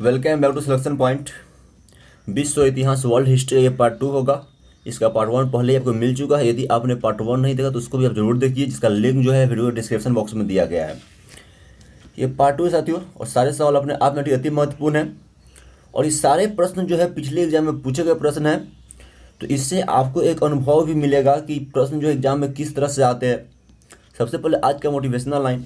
Welcome back to selection point. विश्व इतिहास world history ये पार्ट 2 होगा। इसका पार्ट 1 पहले ही आपको मिल चुका है। यदि आपने पार्ट 1 नहीं देखा तो उसको भी आप जरूर देखिए, जिसका लिंक जो है वीडियो डिस्क्रिप्शन बॉक्स में दिया गया है। ये पार्ट 2 है साथियों, और सारे सवाल अपने आप में अति महत्वपूर्ण है। और ये सारे प्रश्न जो है पिछले एग्जाम में पूछे गए प्रश्न हैं, तो इससे आपको एक अनुभव भी मिलेगा कि प्रश्न जो एग्जाम में किस तरह से आते हैं। सबसे पहले आज का मोटिवेशनल लाइन,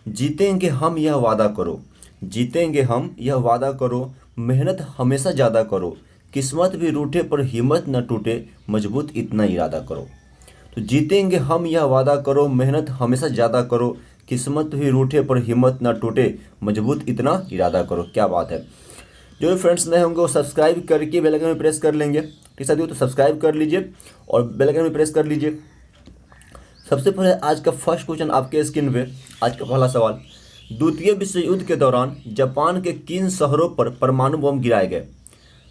जीतेंगे हम यह वादा करो, जीतेंगे हम यह वादा करो, मेहनत हमेशा ज़्यादा करो, किस्मत भी रूठे पर हिम्मत न टूटे, मजबूत इतना इरादा करो। तो जीतेंगे हम यह वादा करो, मेहनत हमेशा ज़्यादा करो, किस्मत भी रूठे पर हिम्मत न टूटे, मजबूत इतना इरादा करो। क्या बात है। जो भी फ्रेंड्स नए होंगे वो सब्सक्राइब करके बेल आइकन में प्रेस कर लेंगे। ठीक साथियों, तो सब्सक्राइब कर लीजिए और बेल आइकन में प्रेस कर लीजिए। सबसे पहले आज का फर्स्ट क्वेश्चन आपके स्क्रीन पे। आज का पहला सवाल, द्वितीय विश्व युद्ध के दौरान जापान के किन शहरों पर परमाणु बम गिराए गए।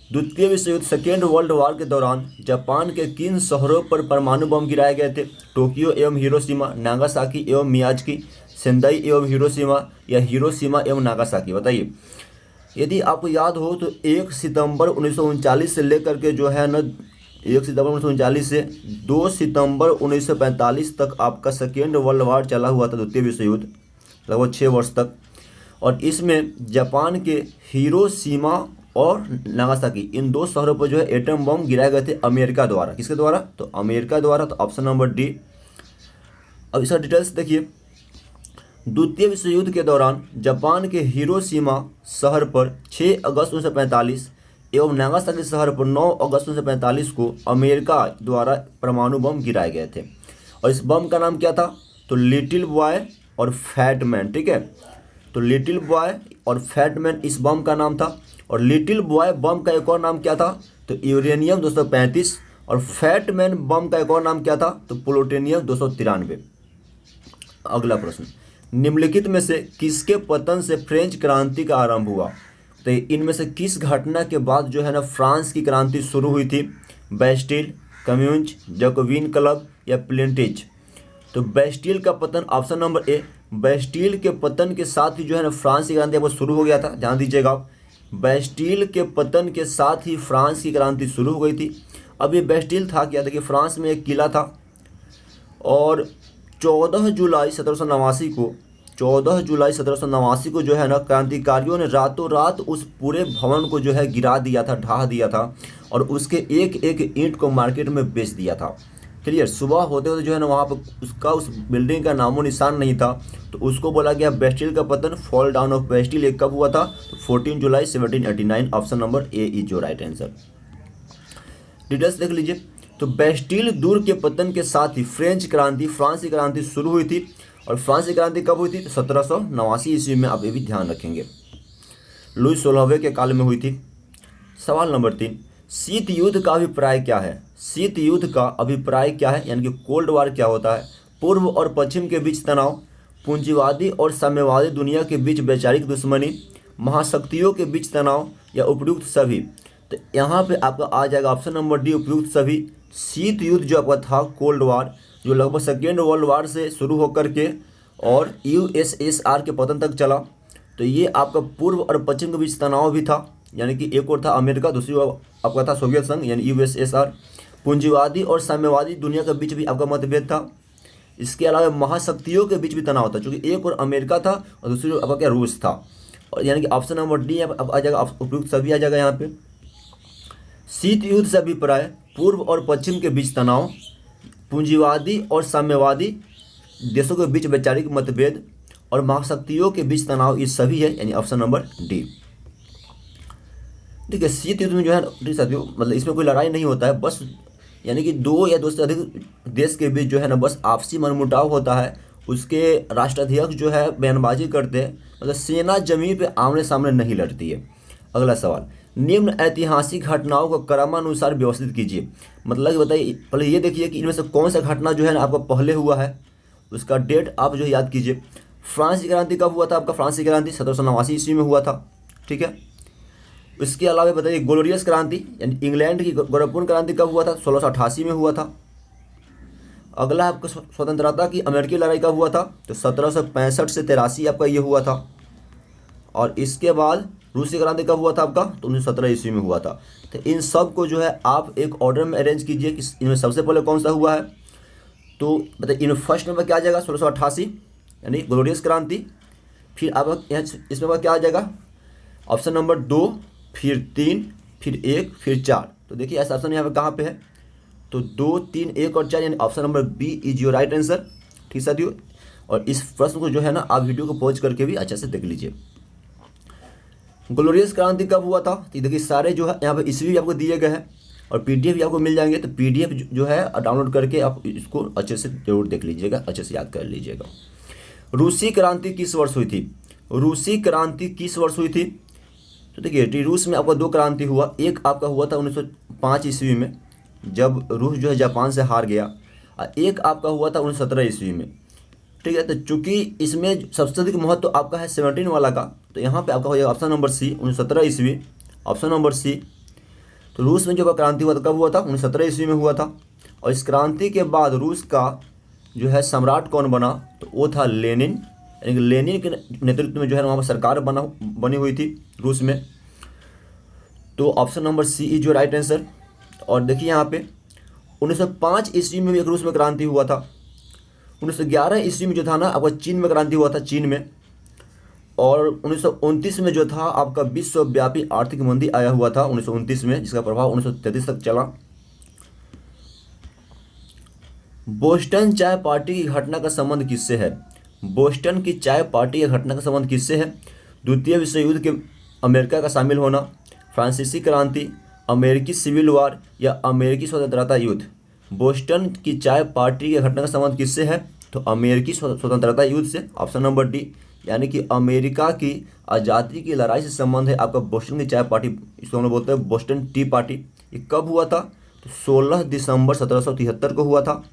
द्वितीय विश्व युद्ध सेकेंड वर्ल्ड वॉर के दौरान जापान के किन शहरों पर परमाणु बम गिराए गए थे। टोक्यो एवं हिरोशिमा, नागासाकी एवं मियाजाकी, सेंदाई एवं हिरोशिमा, या हिरोशिमा एवं नागासाकी। बताइए। यदि आपको याद हो तो 1 सितंबर 1939 से लेकर के जो है न 1 सितंबर 1939 से 2 सितंबर 1945 तक आपका सेकेंड वर्ल्ड वॉर चला हुआ था, द्वितीय विश्व युद्ध, लगभग 6 वर्ष तक। और इसमें जापान के हिरोशिमा और नागासाकी इन दो शहरों पर जो है एटम बम गिराए गए थे अमेरिका द्वारा। किसके द्वारा? तो अमेरिका द्वारा। तो ऑप्शन नंबर डी। अब इसका डिटेल्स देखिए। द्वितीय विश्व युद्ध के दौरान जापान के हिरोशिमा शहर पर 6 अगस्त 1945 एवं नागासाकी शहर पर 9 अगस्त 1945 को अमेरिका द्वारा परमाणु बम गिराए गए थे। और इस बम का नाम क्या था? तो लिटिल बॉय और फैट मैन। ठीक है, तो लिटिल बॉय और फैट मैन इस बम का नाम था। और लिटिल बॉय बम का एक और नाम क्या था? तो यूरेनियम 235। और फैट मैन बम का एक और नाम क्या था? तो प्लूटोनियम 293। अगला प्रश्न, निम्नलिखित में से किसके पतन से फ्रेंच क्रांति का आरंभ हुआ। तो इनमें से किस घटना के बाद जो है ना फ्रांस की क्रांति शुरू हुई थी? बेस्टिल, कम्यून्स, जैकोबिन क्लब, या प्लेंटिज। तो बेस्टिल का पतन, ऑप्शन नंबर ए, बेस्टिल के पतन के साथ ही जो है ना फ्रांस की क्रांति अब शुरू हो गया था। ध्यान दीजिएगा आप, बेस्टिल के पतन के साथ ही फ्रांस की क्रांति शुरू हो गई थी। अब ये बेस्टिल था क्या? देखिए, फ्रांस में एक किला था और 14 जुलाई 1789 को 14 जुलाई 1789 को जो है ना क्रांतिकारियों ने रातों रात उस पूरे भवन को जो है गिरा दिया था, ढहा दिया था, और उसके एक एक ईंट को मार्केट में बेच दिया था। क्लियर। सुबह होते होते जो है ना वहाँ पर उसका उस बिल्डिंग का नामो निशान नहीं था। तो उसको बोला गया बेस्टिल का पतन, फॉल डाउन ऑफ बेस्टिल। एक कब हुआ था? तो 14 जुलाई 1789। Option number A is your right answer. Details देख लीजिए। तो बेस्टिल दुर्ग के पतन के साथ ही फ्रेंच क्रांति, फ्रांस की क्रांति शुरू हुई थी। और फ्रांस की क्रांति कब हुई थी? तो 1789 ईस्वी में। आप ये भी ध्यान रखेंगे, लुई 16वें के काल में हुई थी। सवाल नंबर 3, शीत युद्ध का अभिप्राय क्या है? शीत युद्ध का अभिप्राय क्या है, यानी कि कोल्ड वार क्या होता है? पूर्व और पश्चिम के बीच तनाव, पूंजीवादी और साम्यवादी दुनिया के बीच वैचारिक दुश्मनी, महाशक्तियों के बीच तनाव, या उपयुक्त सभी। तो यहाँ पे आपका आ जाएगा ऑप्शन नंबर डी, उपयुक्त सभी। शीत युद्ध जो आपका था, कोल्ड वार, जो लगभग सेकेंड वर्ल्ड वार से शुरू होकर के और यूएसएसआर के पतन तक चला। तो ये आपका पूर्व और पश्चिम के बीच तनाव भी था, यानी कि एक और था अमेरिका, दूसरी ओर आपका था सोवियत संघ यानी यूएसएसआर। पूंजीवादी और साम्यवादी दुनिया के बीच भी आपका मतभेद था। इसके अलावा महाशक्तियों के बीच भी तनाव था, क्योंकि एक और अमेरिका था और दूसरी ओर आपका क्या रूस था। और यानी कि ऑप्शन नंबर डी अब आ जाएगा, उपयुक्त सभी आ जाएगा यहाँ पे। शीत युद्ध से अभिप्राय पूर्व और पश्चिम के बीच तनाव, पूंजीवादी और साम्यवादी देशों के बीच वैचारिक मतभेद, और महाशक्तियों के बीच तनाव, ये सभी है, यानी ऑप्शन नंबर डी। देखिए, शीत युद्ध में जो है साथियों, मतलब इसमें कोई लड़ाई नहीं होता है, बस यानी कि दो या दो से अधिक देश के बीच जो है ना बस आपसी मनमुटाव होता है। उसके राष्ट्राध्यक्ष जो है बयानबाजी करते हैं, मतलब सेना जमीन पे आमने सामने नहीं लड़ती है। अगला सवाल, निम्न ऐतिहासिक घटनाओं को क्रमानुसार व्यवस्थित कीजिए। मतलब कि बताइए, पहले ये देखिए कि इनमें से कौन सा घटना जो है ना आपका पहले हुआ है, उसका डेट आप जो है याद कीजिए। फ्रांस की क्रांति कब हुआ था? आपका फ्रांस की क्रांति 1789 ईस्वी में हुआ था। ठीक है। इसके अलावा बताइए, ग्लोरियस क्रांति यानी इंग्लैंड की गौरवपूर्ण क्रांति कब हुआ था? 1688 में हुआ था। अगला आपका स्वतंत्रता की अमेरिकी लड़ाई कब हुआ था? तो 1765 से 83 आपका ये हुआ था। और इसके बाद रूसी क्रांति कब हुआ था आपका, तो 1917 ईस्वी में हुआ था। तो इन सब को जो है आप एक ऑर्डर में अरेंज कीजिए कि इनमें सबसे पहले कौन सा हुआ है। तो मतलब इन फर्स्ट नंबर क्या आ जाएगा 1688 यानी ग्लोरियस क्रांति। फिर अब यहाँ इसमें क्या आ जाएगा, ऑप्शन नंबर 2, फिर 3, फिर 1, फिर 4। तो देखिए ऐसा ऑप्शन यहाँ पे कहाँ पे है, तो 2, 3, 1 और 4 यानी option number B is your right answer. ठीक साथियों, और इस प्रश्न को जो है ना आप वीडियो को पॉज करके भी अच्छे से देख लीजिए। ग्लोरियस क्रांति कब हुआ था, तो देखिए सारे जो है यहाँ पे ईस्वी भी आपको दिए गए हैं और पीडीएफ भी आपको मिल जाएंगे। तो पीडीएफ जो है डाउनलोड करके आप इसको अच्छे से जरूर देख लीजिएगा, अच्छे से याद कर लीजिएगा। रूसी क्रांति किस वर्ष हुई थी, रूसी क्रांति किस वर्ष हुई थी, तो देखिए रूस में आपका 2 क्रांति हुआ। एक आपका हुआ था 1905 ईस्वी में जब रूस जो है जापान से हार गया, और एक आपका हुआ था 1917 ईस्वी में। ठीक है, तो चूंकि इसमें सबसे अधिक महत्व तो आपका है 17 वाला का, तो यहाँ पे आपका हो जाएगा ऑप्शन नंबर सी 1917 ईस्वी, ऑप्शन नंबर सी। तो रूस में जो क्रांति हुआ था कब हुआ था, 1917 ईस्वी में हुआ था। और इस क्रांति के बाद रूस का जो है सम्राट कौन बना, तो वो था लेनिन, यानी कि लेनिन के नेतृत्व में जो है वहाँ पर सरकार बनी हुई थी रूस में। तो ऑप्शन नंबर सी इज जो राइट आंसर। और देखिए यहाँ पे 1905 ईस्वी में भी एक रूस में क्रांति हुआ था। 1911 ईस्वी में जो था ना आपका चीन में क्रांति हुआ था, चीन में। और 1929 में जो था आपका विश्वव्यापी आर्थिक मंदी आया हुआ था 1929 में, जिसका प्रभाव 1933 तक चला। बोस्टन चाय पार्टी की घटना का संबंध किससे है, बोस्टन की चाय पार्टी की घटना का संबंध किससे है, द्वितीय विश्व युद्ध के अमेरिका का शामिल होना, फ्रांसीसी क्रांति, अमेरिकी सिविल वॉर या अमेरिकी स्वतंत्रता युद्ध। बोस्टन की चाय पार्टी की घटना का संबंध किससे है, तो अमेरिकी स्वतंत्रता युद्ध से, ऑप्शन नंबर डी। यानी कि अमेरिका की आज़ादी की लड़ाई से संबंध है आपका बोस्टन की चाय पार्टी, इसको हम लोग बोलते हैं बोस्टन टी पार्टी। ये कब हुआ था, तो 16 दिसंबर 1773 को हुआ था।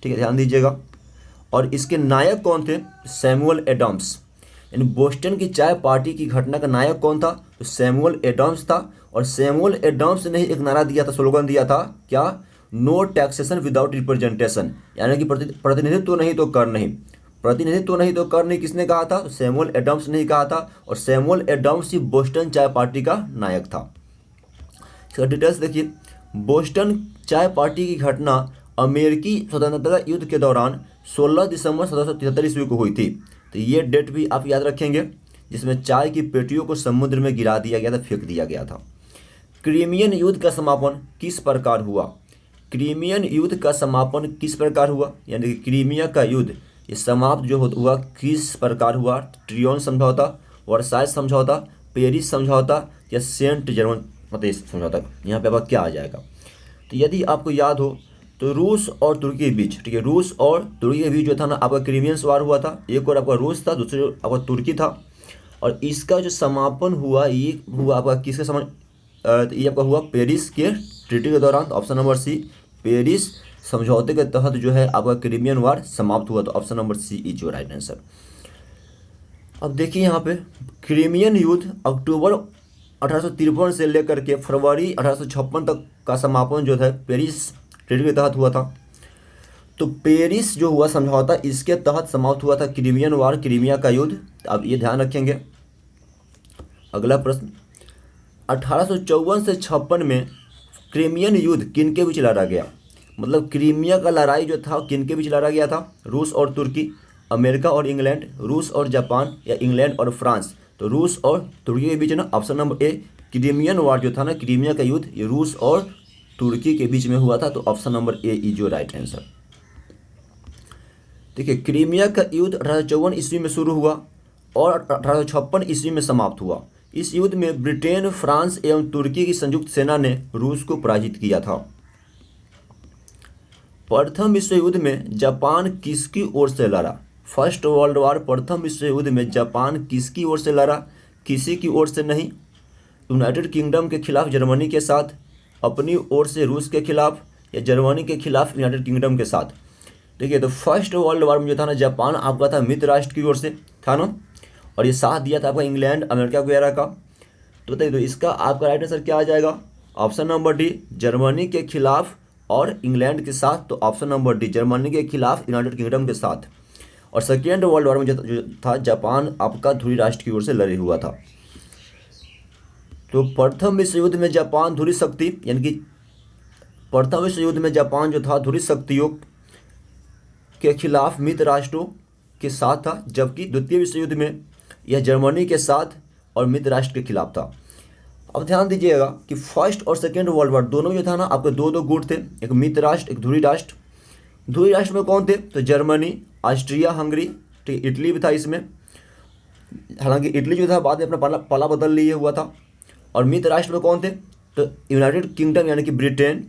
ठीक है, ध्यान दीजिएगा। और इसके नायक कौन थे, सैमुअल एडम्स। यानी बोस्टन की चाय पार्टी की घटना का नायक कौन था, तो सैमुअल एडम्स था। और सैमुअल एडम्स ने एक नारा दिया था, स्लोगन दिया था क्या, नो टैक्सेशन विदाउट रिप्रेजेंटेशन, यानी कि प्रतिनिधित्व नहीं तो कर नहीं। प्रतिनिधित्व नहीं तो कर नहीं किसने कहा था, तो सैमुअल एडम्स ने ही कहा था। और सैमुअल एडम्स ही बोस्टन चाय पार्टी का नायक था। इसका डिटेल्स देखिए, बोस्टन चाय पार्टी की घटना अमेरिकी स्वतंत्रता युद्ध के दौरान 16 दिसंबर 1773 ईस्वी को हुई थी। तो ये डेट भी आप याद रखेंगे, जिसमें चाय की पेटियों को समुद्र में गिरा दिया गया था, फेंक दिया गया था। क्रीमियन युद्ध का समापन किस प्रकार हुआ, क्रीमियन युद्ध का समापन किस प्रकार हुआ, यानी कि क्रीमिया का युद्ध ये समाप्त जो हुआ किस प्रकार हुआ, ट्रियोन समझौता, वर्साय समझौता, पेरिस समझौता या सेंट जर्मन मतलब समझौता। यहाँ पे आपका क्या आ जाएगा, तो यदि आपको याद हो तो रूस और तुर्की के बीच, ठीक है, रूस और तुर्की के बीच जो था ना आपका क्रीमियन वार हुआ था। एक और आपका रूस था, दूसरे आपका तुर्की था। और इसका जो समापन हुआ ये हुआ आपका किसके समय, ये आपका हुआ पेरिस के ट्रीटी के दौरान, ऑप्शन नंबर सी। पेरिस समझौते के तहत जो है आपका क्रीमियन वार समाप्त हुआ, तो option number C is your right answer. अब देखिए यहाँ पे क्रीमियन युद्ध अक्टूबर 1853 से लेकर के फरवरी 1856 तक का समापन जो था पेरिस ट्रीटी के तहत हुआ था। तो पेरिस जो हुआ समझौता इसके तहत समाप्त हुआ था क्रीमियन वार, क्रीमिया का युद्ध। अब ये ध्यान रखेंगे। अगला प्रश्न, 1854 से 56 में क्रीमियन युद्ध किन के बीच लड़ा गया, मतलब क्रीमिया का लड़ाई जो था किन के बीच लड़ा गया था, रूस और तुर्की, अमेरिका और इंग्लैंड, रूस और जापान या इंग्लैंड और फ्रांस। तो रूस और तुर्की के बीच ना, ऑप्शन नंबर ए। क्रीमियन वार जो था ना, क्रीमिया का युद्ध, ये रूस और तुर्की के बीच में हुआ था, तो option number A is your right answer. देखिए क्रीमिया का युद्ध 1854 ईस्वी में शुरू हुआ और 1856 ईस्वी में समाप्त हुआ। इस युद्ध में ब्रिटेन, फ्रांस एवं तुर्की की संयुक्त सेना ने रूस को पराजित किया था। प्रथम विश्व युद्ध में जापान किसकी ओर से लड़ा, फर्स्ट वर्ल्ड वॉर प्रथम विश्व युद्ध में जापान किसकी ओर से लड़ा, किसी की ओर से नहीं। यूनाइटेड किंगडम के खिलाफ जर्मनी के साथ, अपनी ओर से रूस के खिलाफ या जर्मनी के खिलाफ यूनाइटेड किंगडम के साथ। देखिए तो फर्स्ट वर्ल्ड वॉर में जो था ना जापान आपका था मित्र राष्ट्र की ओर से था ना, और ये साथ दिया था आपका इंग्लैंड, अमेरिका वगैरह का। तो बताइए तो इसका आपका राइट आंसर क्या आ जाएगा, ऑप्शन नंबर डी, जर्मनी के खिलाफ और इंग्लैंड के साथ। तो ऑप्शन नंबर डी, जर्मनी के खिलाफ यूनाइटेड किंगडम के साथ। और सेकेंड वर्ल्ड वॉर में जो था जापान आपका ध्रुवीय राष्ट्र की ओर से लड़े हुआ था। तो प्रथम विश्व युद्ध में जापान ध्रुवीय शक्ति यानी कि प्रथम विश्व युद्ध में जापान जो था ध्रुवीय शक्तियों के खिलाफ मित्र राष्ट्रों के साथ था, जबकि द्वितीय विश्व युद्ध में यह जर्मनी के साथ और मित्र राष्ट्र के खिलाफ था। अब ध्यान दीजिएगा कि फर्स्ट और सेकेंड वर्ल्ड वॉर दोनों जो था ना, आपके दो दो गुट थे, एक मित्र राष्ट्र एक ध्रुवीय राष्ट्र। ध्रुवीय राष्ट्र में कौन थे? तो जर्मनी, ऑस्ट्रिया हंगरी, ठीक, इटली भी था इसमें, हालांकि इटली जो था बाद में अपना पाला बदल लिए हुआ था। और मित्र राष्ट्र में कौन थे? तो यूनाइटेड किंगडम यानी कि ब्रिटेन,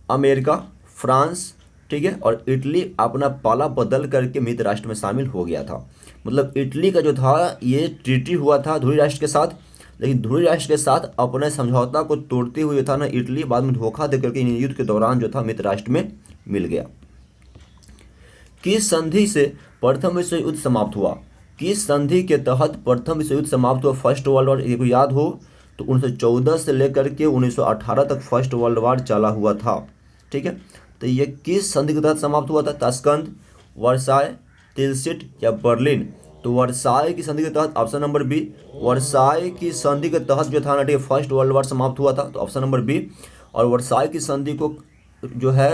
अमेरिका, फ्रांस, ठीक है, और इटली अपना पाला बदल करके मित्र राष्ट्र में शामिल हो गया था। मतलब इटली का जो था ये ट्रीटी हुआ था ध्रुवीय राष्ट्र के साथ, लेकिन ध्रुवीय राष्ट्र के साथ अपने समझौता को तोड़ते हुए था ना इटली बाद में धोखा देकर के युद्ध के दौरान जो था मित्र राष्ट्र में मिल गया। किस संधि से प्रथम विश्व युद्ध समाप्त हुआ? किस संधि के तहत प्रथम विश्व युद्ध समाप्त हुआ? फर्स्ट वर्ल्ड वॉर, ये को याद हो तो 1914 से लेकर के 1918 तक फर्स्ट वर्ल्ड वॉर चला हुआ था, ठीक है। तो ये किस संधि के तहत समाप्त हुआ था? ताशकंद, वर्साय, तिलसिट या बर्लिन? तो वर्साय की संधि के तहत ऑप्शन नंबर बी, वर्साय की संधि के तहत जो था ना ठीक फर्स्ट वर्ल्ड वॉर समाप्त हुआ था, तो ऑप्शन नंबर बी। और वर्साय की संधि को जो है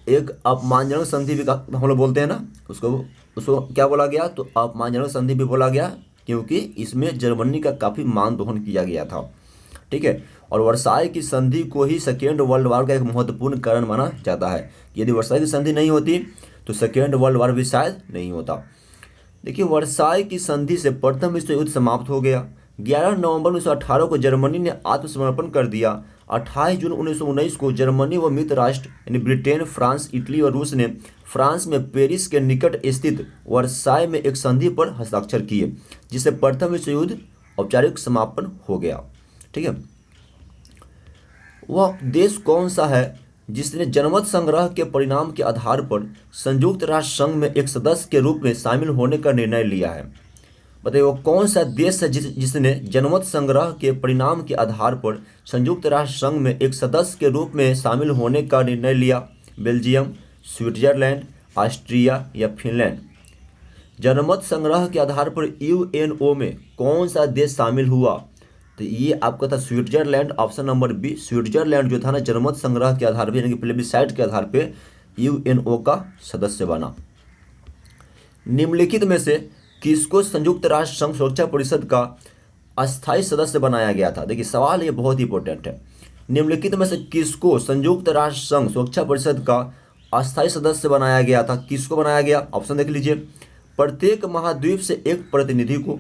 एक अपमानजनक संधि भी हम लोग बोलते हैं ना, उसको क्या बोला गया? तो अपमानजनक संधि भी बोला गया, क्योंकि इसमें जर्मनी का काफ़ी मान दोहन किया गया था, ठीक है। और वर्साय की संधि को ही सेकेंड वर्ल्ड वॉर का एक महत्वपूर्ण कारण माना जाता है। यदि वर्साय की संधि नहीं होती तो सेकेंड वर्ल्ड वॉर भी शायद नहीं होता। देखिए, वर्साय की संधि से प्रथम विश्व युद्ध समाप्त हो गया। 11 नवंबर 1918 को जर्मनी ने आत्मसमर्पण कर दिया। 28 जून 1919 को जर्मनी व मित्र राष्ट्र यानी ब्रिटेन, फ्रांस, इटली और रूस ने फ्रांस में पेरिस के निकट स्थित वर्साय में एक संधि पर हस्ताक्षर किए, जिससे प्रथम विश्व युद्ध औपचारिक समापन हो गया, ठीक है। वह देश कौन सा है जिसने जनमत संग्रह के परिणाम के आधार पर संयुक्त राष्ट्र संघ में एक सदस्य के रूप में शामिल होने का निर्णय लिया है? बताइए वो कौन सा देश है जिसने जनमत संग्रह के परिणाम के आधार पर संयुक्त राष्ट्र संघ में एक सदस्य के रूप में शामिल होने का निर्णय लिया? बेल्जियम, स्विट्जरलैंड, ऑस्ट्रिया या फिनलैंड? जनमत संग्रह के आधार पर यूएनओ में कौन सा देश शामिल हुआ? तो ये आपका था Switzerland, option number B. Switzerland जो था ना जनमत संग्रह के आधार पर यानी कि प्लेबिसाइट के आधार पे यूएनओ का सदस्य बना। निम्नलिखित में से किसको संयुक्त राष्ट्र संघ सुरक्षा परिषद का अस्थायी सदस्य बनाया गया था? देखिए सवाल ये बहुत इंपॉर्टेंट है। निम्नलिखित में से किसको संयुक्त राष्ट्र संघ सुरक्षा परिषद का अस्थायी सदस्य बनाया गया था? किसको बनाया गया? ऑप्शन देख लीजिए। प्रत्येक महाद्वीप से एक प्रतिनिधि को,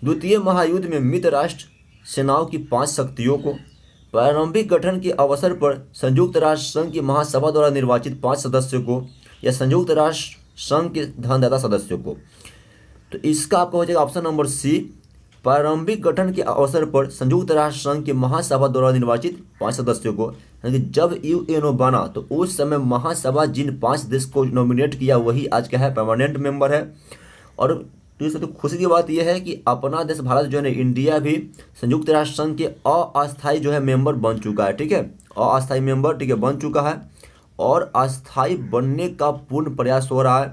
द्वितीय महायुद्ध में मित्र राष्ट्र सेनाओं की 5 शक्तियों को, प्रारंभिक गठन के अवसर पर संयुक्त राष्ट्र संघ की महासभा द्वारा निर्वाचित 5 सदस्यों को, या संयुक्त राष्ट्र संघ के धनदाता सदस्यों को। तो इसका आपका हो जाएगा ऑप्शन नंबर सी, प्रारंभिक गठन के अवसर पर संयुक्त राष्ट्र संघ की महासभा द्वारा निर्वाचित 5 सदस्यों को। यानी जब यूएनओ बना तो उस समय महासभा जिन 5 देश को नॉमिनेट किया वही आज क्या है? परमानेंट मेंबर है। और तो खुशी की बात यह है कि अपना देश भारत जो है ना, इंडिया भी संयुक्त राष्ट्र संघ के अस्थायी जो है मेंबर बन चुका है, ठीक है। अस्थायी मेंबर, ठीक है, बन चुका है और अस्थायी बनने का पूर्ण प्रयास हो रहा है।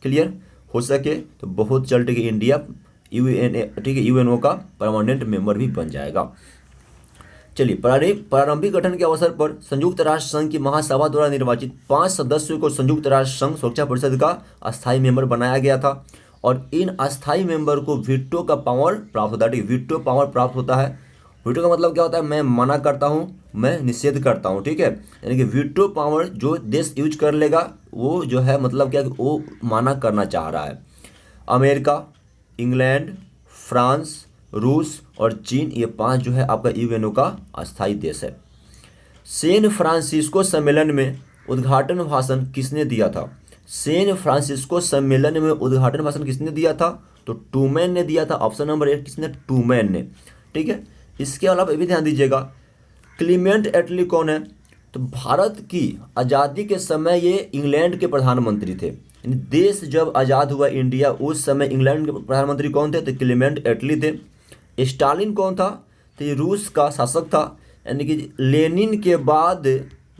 क्लियर? हो सके तो बहुत जल्द ठीक है इंडिया यूएनओ का परमानेंट मेंबर भी बन जाएगा। चलिए, प्रारंभिक गठन के अवसर पर संयुक्त राष्ट्र संघ की महासभा द्वारा निर्वाचित 5 सदस्यों को संयुक्त राष्ट्र संघ सुरक्षा परिषद का अस्थायी मेंबर बनाया गया था। और इन अस्थायी मेंबर को वीटो का पावर प्राप्त होता है। वीटो पावर प्राप्त होता है। वीटो का मतलब क्या होता है? मैं मना करता हूँ, मैं निषेध करता हूँ, ठीक है। यानी कि वीटो पावर जो देश यूज कर लेगा वो जो है मतलब क्या, वो मना करना चाह रहा है। अमेरिका, इंग्लैंड, फ्रांस, रूस और चीन, ये 5 जो है आपका यूएनओ का अस्थायी देश है। सैन फ्रांसिस्को सम्मेलन में उद्घाटन भाषण किसने दिया था? सैन फ्रांसिस्को सम्मेलन में उद्घाटन भाषण किसने दिया था? तो ट्रूमैन ने दिया था। ऑप्शन नंबर 1 किसने? ट्रूमैन ने, ठीक है। इसके अलावा ये भी ध्यान दीजिएगा, क्लीमेंट एटली कौन है? तो भारत की आज़ादी के समय ये इंग्लैंड के प्रधानमंत्री थे। देश जब आज़ाद हुआ इंडिया, उस समय इंग्लैंड के प्रधानमंत्री कौन थे? तो क्लीमेंट एटली थे। स्टालिन कौन था? तो ये रूस का शासक था। यानी कि लेनिन के बाद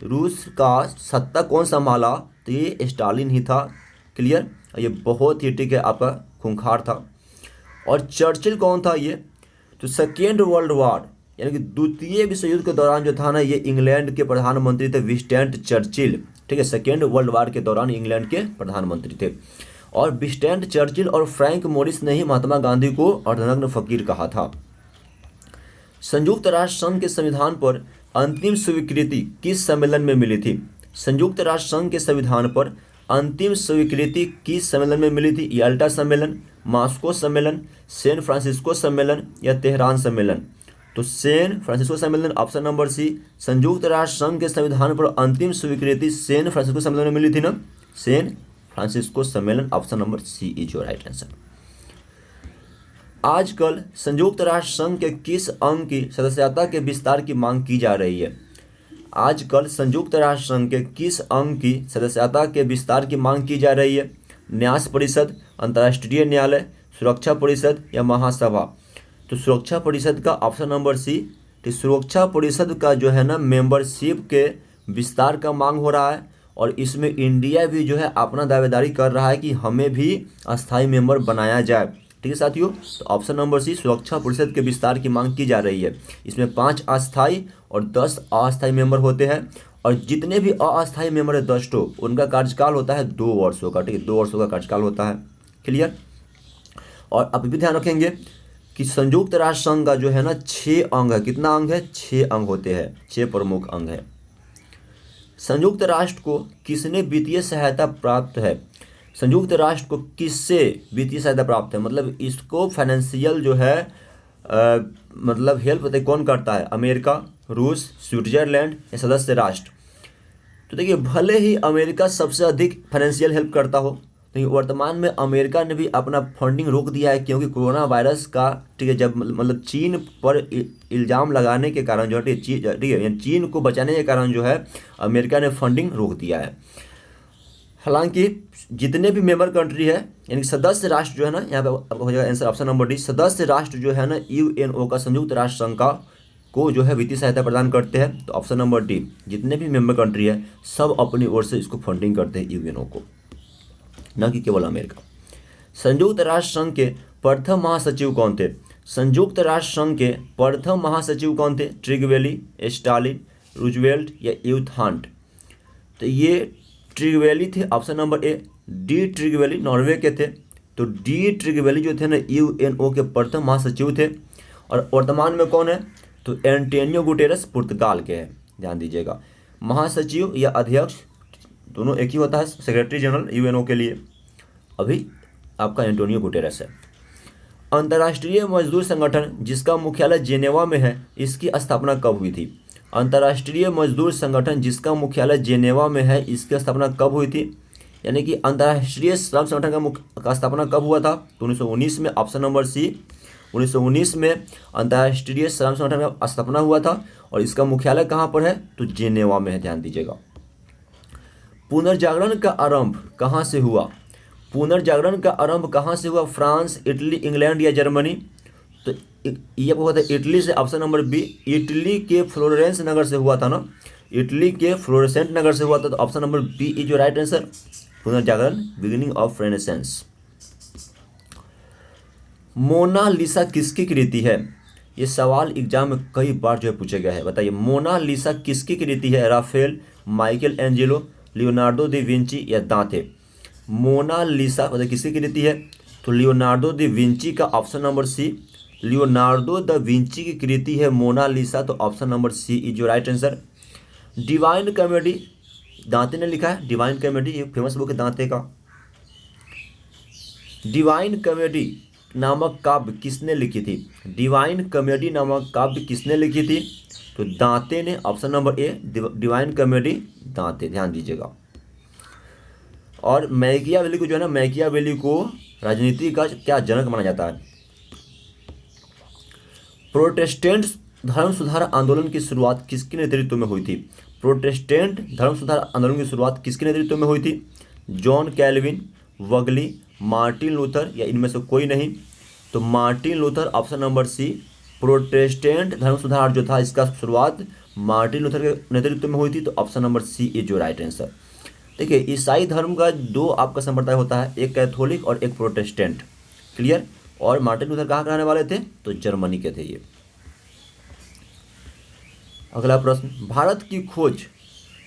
रूस का सत्ता कौन संभाला? तो ये स्टालिन ही था। क्लियर? ये बहुत ही ठीक है आपका खूंखार था। और चर्चिल कौन था? ये तो सेकेंड वर्ल्ड वॉर यानी कि द्वितीय विश्व युद्ध के दौरान जो था ना, ये इंग्लैंड के प्रधानमंत्री थे विंस्टन चर्चिल। ठीक है, सेकेंड वर्ल्ड वार के दौरान इंग्लैंड के प्रधानमंत्री थे। और विंस्टन चर्चिल और फ्रैंक मोरिस ने ही महात्मा गांधी को अर्धनग्न फकीर कहा था। संयुक्त राष्ट्र संघ के संविधान पर अंतिम स्वीकृति किस सम्मेलन में मिली थी? संयुक्त राष्ट्र संघ के संविधान पर अंतिम स्वीकृति किस सम्मेलन में मिली थी? याल्टा सम्मेलन, मॉस्को सम्मेलन, सैन फ्रांसिस्को सम्मेलन या तेहरान सम्मेलन? तो सैन फ्रांसिस्को सम्मेलन, ऑप्शन नंबर सी। संयुक्त राष्ट्र संघ के संविधान पर अंतिम स्वीकृति सैन फ्रांसिस्को सम्मेलन में मिली थी ना, सैन फ्रांसिस्को सम्मेलन, option number C is your right answer. आजकल संयुक्त राष्ट्र संघ के किस अंग की सदस्यता के विस्तार की मांग की जा रही है? आजकल संयुक्त राष्ट्र संघ के किस अंग की सदस्यता के विस्तार की मांग की जा रही है? न्यास परिषद, अंतर्राष्ट्रीय न्यायालय, सुरक्षा परिषद या महासभा? तो सुरक्षा परिषद का ऑप्शन नंबर सी। तो सुरक्षा परिषद का जो है ना मेंबरशिप के विस्तार का मांग हो रहा है और इसमें इंडिया भी जो है अपना दावेदारी कर रहा है कि हमें भी अस्थायी मेंबर बनाया जाए। ठीक है साथियों, तो ऑप्शन नंबर सी, सुरक्षा परिषद के विस्तार की मांग की जा रही है। इसमें 5 अस्थायी और 10 अस्थायी मेंबर होते हैं और जितने भी अस्थायी मेंबर है 10 तो उनका कार्यकाल होता है 2 वर्षों का। ठीक है, 2 वर्षों का कार्यकाल होता है। क्लियर। और आप भी ध्यान रखेंगे कि संयुक्त राष्ट्र संघ का जो है ना 6 अंग है। कितना अंग है? 6 अंग होते हैं, 6 प्रमुख अंग है। संयुक्त राष्ट्र को किसने वित्तीय सहायता प्राप्त है? संयुक्त राष्ट्र को किससे वित्तीय सहायता प्राप्त है? मतलब इसको फाइनेंशियल जो है मतलब हेल्प कौन करता है? अमेरिका, रूस, स्विट्जरलैंड या सदस्य राष्ट्र? तो देखिए, भले ही अमेरिका सबसे अधिक फाइनेंशियल हेल्प करता हो, लेकिन वर्तमान में अमेरिका ने भी अपना फंडिंग रोक दिया है क्योंकि कोरोना वायरस का, ठीक है, जब मतलब चीन पर इल्ज़ाम लगाने के कारण जो है, ठीक है, चीन को बचाने के कारण जो है अमेरिका ने फंडिंग रोक दिया है। हालांकि जितने भी मेंबर कंट्री है यानी सदस्य राष्ट्र जो है ना, यहाँ पे आपका हो जाएगा आंसर ऑप्शन नंबर डी। सदस्य राष्ट्र जो है ना यूएनओ का, संयुक्त राष्ट्र संघ का को जो है वित्तीय सहायता प्रदान करते हैं। तो ऑप्शन नंबर डी, जितने भी मेंबर कंट्री है सब अपनी ओर से इसको फंडिंग करते हैं यूएनओ को, न कि केवल अमेरिका। संयुक्त राष्ट्र संघ के प्रथम महासचिव कौन थे? संयुक्त राष्ट्र संघ के प्रथम महासचिव कौन थे? ट्रिगवेली, स्टालिन, रूजवेल्ट या यूथहांट? तो ये ट्रिगवेली थे, option number A. D Trygve Lie Norway के थे। तो डी ट्रिगवेली जो थे ना यूएनओ के प्रथम महासचिव थे। और वर्तमान में कौन है? तो एंटोनियो गुटेरेस पुर्तगाल के हैं, ध्यान दीजिएगा। महासचिव या अध्यक्ष दोनों एक ही होता है, सेक्रेटरी जनरल यूएनओ के लिए। अभी आपका एंटोनियो गुटेरेस है। अंतर्राष्ट्रीय मजदूर संगठन जिसका मुख्यालय जेनेवा में है, इसकी स्थापना कब हुई थी? अंतर्राष्ट्रीय मजदूर संगठन जिसका मुख्यालय जेनेवा में है, इसकी स्थापना कब हुई थी? यानी कि अंतर्राष्ट्रीय श्रम संगठन का स्थापना कब हुआ था? तो 1919 में, ऑप्शन नंबर सी। 1919 में अंतर्राष्ट्रीय श्रम संगठन का स्थापना हुआ था और इसका मुख्यालय कहाँ पर है? तो जेनेवा में है, ध्यान दीजिएगा। पुनर्जागरण का आरंभ कहाँ से हुआ? पुनर्जागरण का आरंभ कहाँ से हुआ? फ्रांस, इटली, इंग्लैंड या जर्मनी? तो ये हुआ था इटली से, ऑप्शन नंबर बी। इटली के फ्लोरेंस नगर से हुआ था ना, इटली के फ्लोरेसेंट नगर से हुआ था। तो option number B is your right answer, पुनर्जागरण, बिगिनिंग ऑफ रेनेसेंस। मोनालिसा किसकी कृति है? ये सवाल एग्जाम में कई बार जो है पूछा गया है। बताइए, मोनालिसा किसकी कृति है? Raphael, Michelangelo, Leonardo da Vinci या दांते? मोनालिसा मतलब किसकी कृति है? तो लियोनार्डो दा विंची का, option number C. Leonardo da Vinci की कृति है मोनालिसा। तो option number C is your right answer. Divine Comedy Dante ने लिखा है। डिवाइन कॉमेडी एक फेमस बुक है दांते का। डिवाइन कॉमेडी नामक काव्य किसने लिखी थी? डिवाइन कॉमेडी नामक काव्य किसने लिखी थी? तो दांते ने, ऑप्शन नंबर ए। डिवाइन कॉमेडी दांते, ध्यान दीजिएगा। और मैकियावेली को जो है ना, मैकियावेली को राजनीति का क्या जनक माना जाता है? प्रोटेस्टेंट धर्म सुधार आंदोलन की शुरुआत किसके नेतृत्व में हुई थी? प्रोटेस्टेंट धर्म सुधार आंदोलन की शुरुआत किसके नेतृत्व में हुई थी? जॉन कैल्विन, वगली, मार्टिन लूथर या इनमें से कोई नहीं? तो Martin Luther, option number C. Protestant धर्म सुधार जो था इसका शुरुआत मार्टिन लूथर के नेतृत्व में हुई थी। तो option number C is your right answer. देखिए, ईसाई धर्म का 2 आपका संप्रदाय होता है, एक कैथोलिक और एक प्रोटेस्टेंट। क्लियर। और मार्टिन लूथर कहाँ के रहने वाले थे? तो जर्मनी के थे ये। अगला प्रश्न, भारत की खोज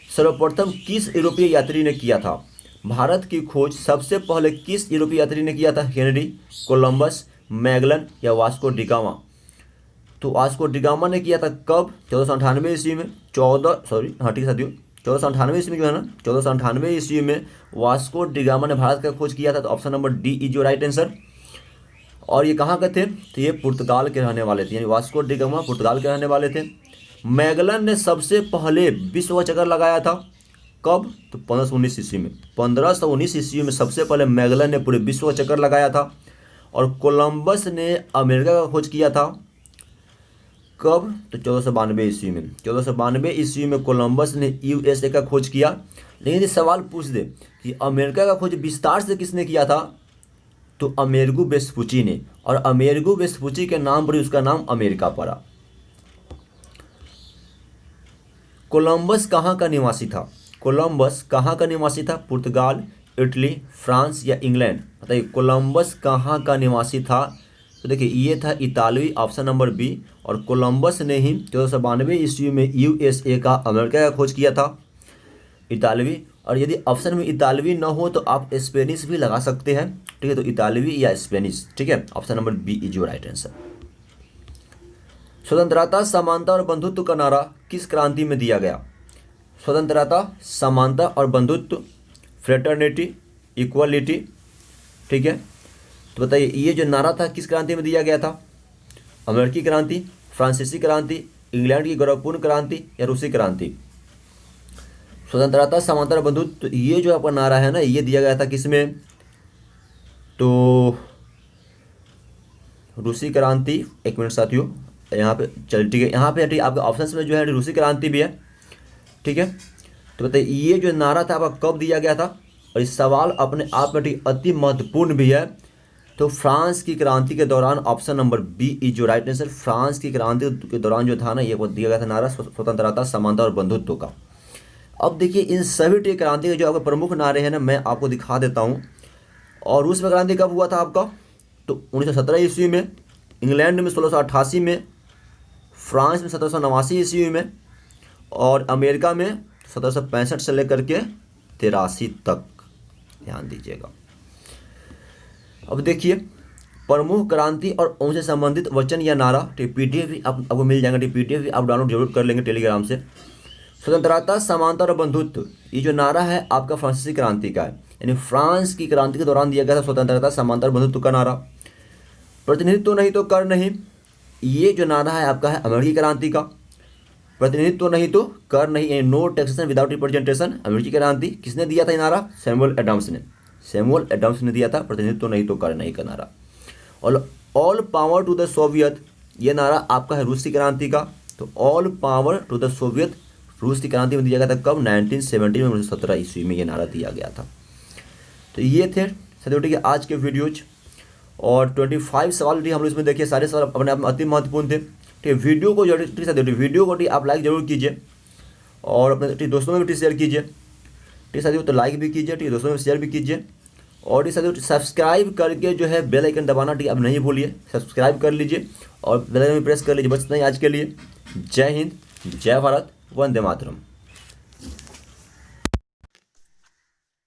सर्वप्रथम किस यूरोपीय यात्री ने किया था? भारत की खोज सबसे पहले किस यूरोपीय यात्री ने किया था? हेनरी, कोलंबस, मैगलन या वास्को डिगामा? तो वास्को डिगामा ने किया था कब? 1498 ईस्वी में। 1498 ईस्वी में जो है ना, 1498 ईस्वी में वास्को डिगामा ने भारत का खोज किया था। तो option number D is your right answer. और ये कहाँ के थे? तो ये पुर्तगाल के रहने वाले थे, यानी वास्को डिगामा पुर्तगाल के रहने वाले थे। मैगलन ने सबसे पहले विश्व का चक्कर लगाया था कब? तो 1519 ईस्वी में। 1519 ईस्वी में सबसे पहले मैगलन ने पूरे विश्व का चक्कर लगाया था। और कोलंबस ने अमेरिका का खोज किया था कब? तो 1492 ईस्वी में। 1492 ईस्वी में कोलंबस ने यूएसए का खोज किया। लेकिन यदि सवाल पूछ दे कि अमेरिका का खोज विस्तार से किसने किया था, तो अमेरिगो वेस्पुची ने। और अमेरिगो वेस्पुची के नाम पर उसका नाम अमेरिका पड़ा। कोलंबस कहाँ का निवासी था? कोलंबस कहाँ का निवासी था? पुर्तगाल, इटली, फ्रांस या इंग्लैंड? बताइए, कोलंबस कहाँ का निवासी था? तो देखिए, ये था इतालवी, ऑप्शन नंबर बी। और कोलंबस ने ही 1492 ईस्वी में यूएसए का, अमेरिका का खोज किया था, इतालवी। और यदि ऑप्शन में इतालवी न हो तो आप स्पेनिश भी लगा सकते हैं, ठीक है। तो इतालवी या स्पेनिश, ठीक है। Option number B is your right answer. स्वतंत्रता, समानता और बंधुत्व का नारा किस क्रांति में दिया गया? स्वतंत्रता, समानता और बंधुत्व, फ्रेटर्निटी, इक्वलिटी, ठीक है। तो बताइए, ये जो नारा था किस क्रांति में दिया गया था? अमेरिकी क्रांति, फ्रांसीसी क्रांति, इंग्लैंड की गौरवपूर्ण क्रांति या रूसी क्रांति? स्वतंत्रता, समानता और बंधुत्व, ये जो आपका नारा है ना, ये दिया गया था किसमें? तो रूसी क्रांति। एक मिनट साथियों, यहाँ पे चल, ठीक है, यहाँ पे ठीक आपके ऑप्शंस में जो है रूसी क्रांति भी है, ठीक है। तो बताइए, ये जो नारा था आपका कब दिया गया था? और इस सवाल अपने आप में ठीक अति महत्वपूर्ण भी है। तो फ्रांस की क्रांति के दौरान, ऑप्शन नंबर बी इज जो राइट आंसर। फ्रांस की क्रांति के दौरान जो था ना, ये दिया गया था नारा स्वतंत्रता, समानता और बंधुत्व का। अब देखिए, इन सभी क्रांति के जो आपके प्रमुख नारे हैं ना, मैं आपको दिखा देता हूँ। और रूस में क्रांति कब हुआ था आपका? तो 1917 ईस्वी में। इंग्लैंड में 1688 में। फ्रांस में 1789 ईस्वी में। और अमेरिका में 1765 से लेकर के 83 तक। ध्यान दीजिएगा। अब देखिए, प्रमुख क्रांति और उनसे संबंधित वचन या नारा, पीडीएफ भी आपको मिल जाएगा। पीडीएफ भी आप डाउनलोड जरूर कर लेंगे टेलीग्राम से। स्वतंत्रता, समानता और बंधुत्व, ये जो नारा है आपका फ्रांसीसी क्रांति का है, यानी फ्रांस की क्रांति के दौरान दिया गया था स्वतंत्रता, समानता और बंधुत्व का नारा। प्रतिनिधित्व नहीं तो कर नहीं, ये जो नारा है आपका है अमेरिकी क्रांति का। प्रतिनिधित्व नहीं तो कर नहीं, नो टैक्सेशन विदाउट रिप्रेजेंटेशन, अमेरिकी क्रांति। किसने दिया था ये नारा? सैमुअल एडम्स ने। सैमुअल एडम्स ने दिया था प्रतिनिधित्व नहीं तो कर नहीं का नारा। और all power to the Soviet, ये नारा आपका है रूसी क्रांति का। तो all power to the Soviet रूस की क्रांति में दिया गया था कब? 1917 में, 1917 ईस्वी में ये नारा दिया गया था। तो ये थे सदैव के आज के वीडियोज। और 25 सवाल भी हम लोग इसमें देखिए, सारे सवाल अपने आप में अति महत्वपूर्ण थे, ठीक है। वीडियो को जरूर वीडियो को आप लाइक जरूर कीजिए और अपने दोस्तों में भी शेयर कीजिए, ठीक है। तो लाइक भी कीजिए, ठीक है, दोस्तों में शेयर भी कीजिए। और इस सब्सक्राइब करके जो है बेल आइकन दबाना, ठीक है, अब नहीं भूलिए, सब्सक्राइब कर लीजिए और बेल आइकन प्रेस कर लीजिए। बस इतना ही आज के लिए। जय हिंद, जय भारत, वंदे मातरम।